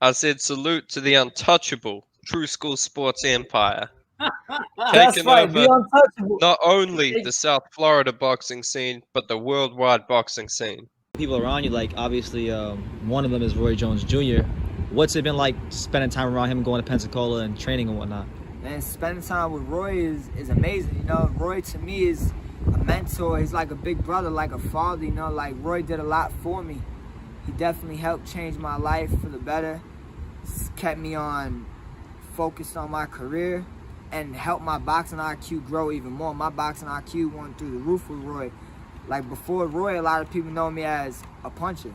I said salute to the untouchable True School Sports Empire, That's taking right. The over untouchable. not only the South Florida boxing scene, but the worldwide boxing scene. People around you, like obviously one of them is Roy Jones Jr. What's it been like spending time around him, going to Pensacola and training and whatnot? Man, spending time with Roy is amazing. You know, Roy to me is a mentor. He's like a big brother, like a father. You know, like Roy did a lot for me. He definitely helped change my life for the better. Kept me on focused on my career and helped my boxing IQ grow even more. My boxing IQ went through the roof with Roy. Like before Roy, a lot of people know me as a puncher.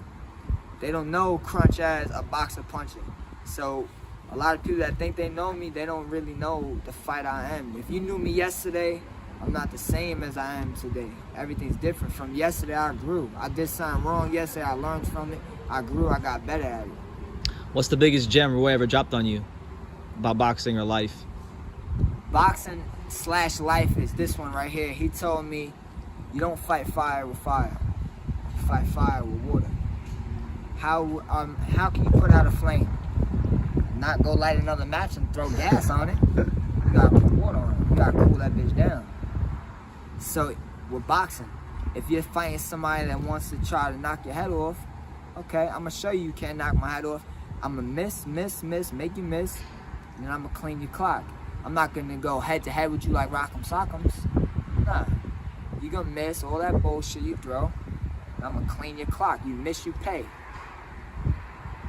They don't know Crunch as a boxer puncher. So a lot of people that think they know me, they don't really know the fight I am. If you knew me yesterday, I'm not the same as I am today. Everything's different. From yesterday, I grew. I did something wrong yesterday, I learned from it. I grew, I got better at it. What's the biggest gem Roy ever dropped on you about boxing or life? Boxing/life is this one right here. He told me, you don't fight fire with fire. You fight fire with water. How can you put out a flame? Not go light another match and throw gas on it. You gotta put water on it. You gotta cool that bitch down. So with boxing, if you're fighting somebody that wants to try to knock your head off, okay, I'm gonna show you can't knock my head off. I'm gonna miss, make you miss, and then I'm gonna clean your clock. I'm not gonna go head to head with you like Rock'em Sock'ems. Nah, you gonna miss all that bullshit you throw, and I'm gonna clean your clock. You miss, you pay.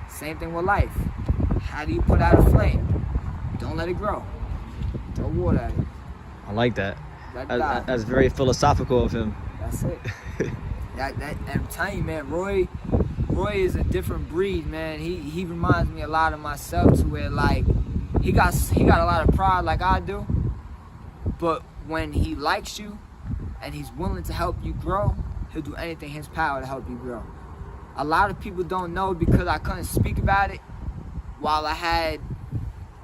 Same thing with life. How do you put out a flame? Don't let it grow. Throw water at it. I like that. Let it die. That's very philosophical of him. That's it. I'm telling you, man, Roy is a different breed, man. He reminds me a lot of myself, to where like he got a lot of pride like I do, but when he likes you and he's willing to help you grow, he'll do anything in his power to help you grow. A lot of people don't know because I couldn't speak about it while I had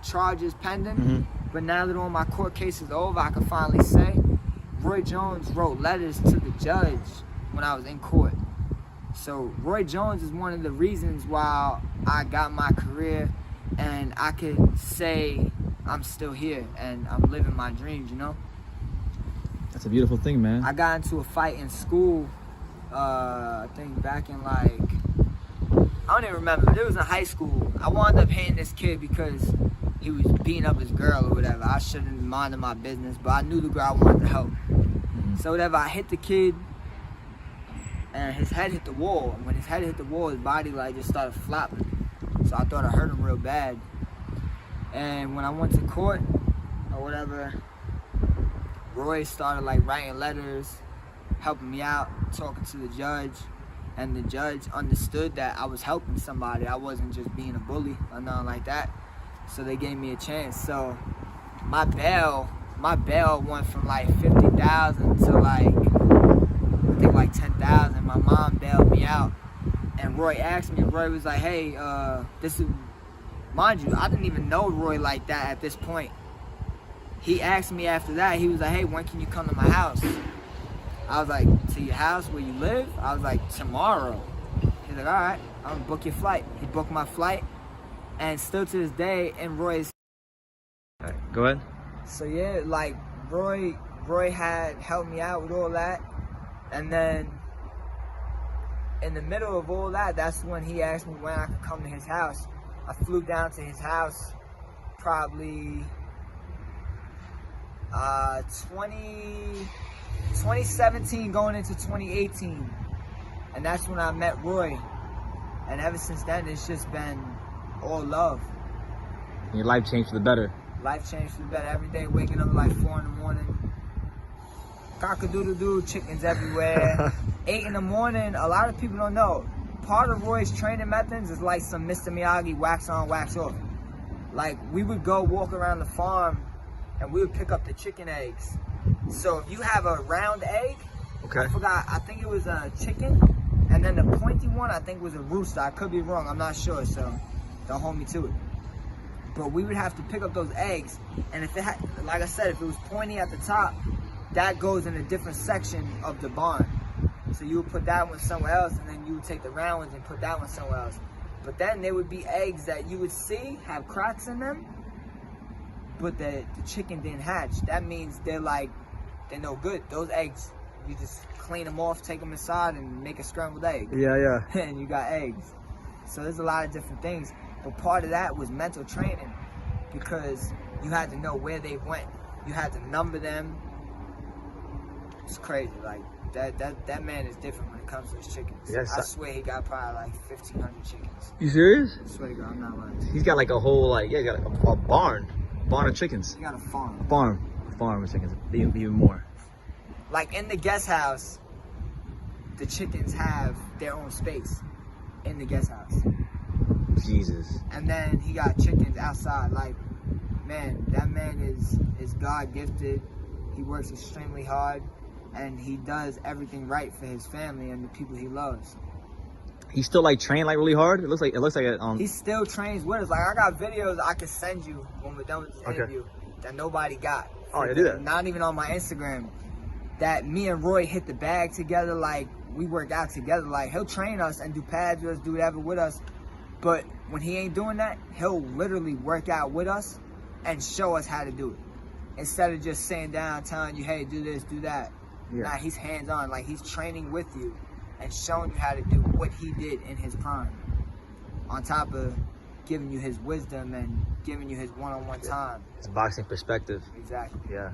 charges pending, but now that all my court cases are over, I can finally say Roy Jones wrote letters to the judge when I was in court. So Roy Jones is one of the reasons why I got my career, and I could say I'm still here and I'm living my dreams, you know? That's a beautiful thing, man. I got into a fight in school, I think back in like, I don't even remember, but it was in high school. I wound up hitting this kid because he was beating up his girl or whatever. I shouldn't have minded my business, but I knew the girl wanted to help. So whatever, I hit the kid, and his head hit the wall. And when his head hit the wall, his body like just started flopping. So I thought I hurt him real bad. And when I went to court or whatever, Roy started like writing letters, helping me out, talking to the judge. And the judge understood that I was helping somebody. I wasn't just being a bully or nothing like that. So they gave me a chance. So my bail went from like 50,000 to like, I think like 10,000. My mom bailed me out. And Roy asked me, Roy was like, hey, this is, mind you, I didn't even know Roy like that at this point. He asked me after that, he was like, hey, when can you come to my house? I was like, to your house where you live? I was like, tomorrow. He's like, all right, I'm gonna book your flight. He booked my flight, and still to this day, in Roy's. All right, go ahead. So yeah, like Roy had helped me out with all that, and then in the middle of all that, that's when he asked me when I could come to his house. I flew down to his house, probably 2017 going into 2018, and that's when I met Roy, and ever since then it's just been all love. Your life changed for the better. Life changed for the better. Every day waking up at like 4 in the morning, cock-a-doodle-doo, chickens everywhere. 8 in the morning, a lot of people don't know, part of Roy's training methods is like some Mr. Miyagi wax on, wax off. Like we would go walk around the farm and we would pick up the chicken eggs. So if you have a round egg, okay. I think it was a chicken, and then the pointy one I think was a rooster. I could be wrong, I'm not sure, so don't hold me to it. But we would have to pick up those eggs, and if it had, like I said, if it was pointy at the top, that goes in a different section of the barn. So you would put that one somewhere else, and then you would take the round ones and put that one somewhere else. But then there would be eggs that you would see have cracks in them, but the chicken didn't hatch. That means they're no good. Those eggs, you just clean them off, take them inside, and make a scrambled egg. Yeah. And you got eggs. So there's a lot of different things. But part of that was mental training, because you had to know where they went. You had to number them. It's crazy. Like that man is different when it comes to his chickens. Yes. I swear he got probably like 1,500 chickens. You serious? I swear to God, I'm not lying. He's got like a whole he got a barn of chickens. He got a farm. A farm of chickens, even more. Like in the guest house, the chickens have their own space in the guest house. Jesus. And then he got chickens outside. Like, man, that man is God gifted. He works extremely hard, and he does everything right for his family and the people he loves. He still trained really hard. It looks like it. He still trains with us. Like, I got videos I could send you when we're done with this interview that nobody got. Oh, yeah, do that. Not even on my Instagram. That me and Roy hit the bag together. Like, we work out together. Like, he'll train us and do pads with us, do whatever with us. But when he ain't doing that, he'll literally work out with us and show us how to do it. Instead of just sitting down telling you, hey, do this, do that. Yeah. Nah, he's hands-on. Like, he's training with you and showing you how to do what he did in his prime. On top of giving you his wisdom and giving you his one-on-one time. His boxing perspective. Exactly. Yeah.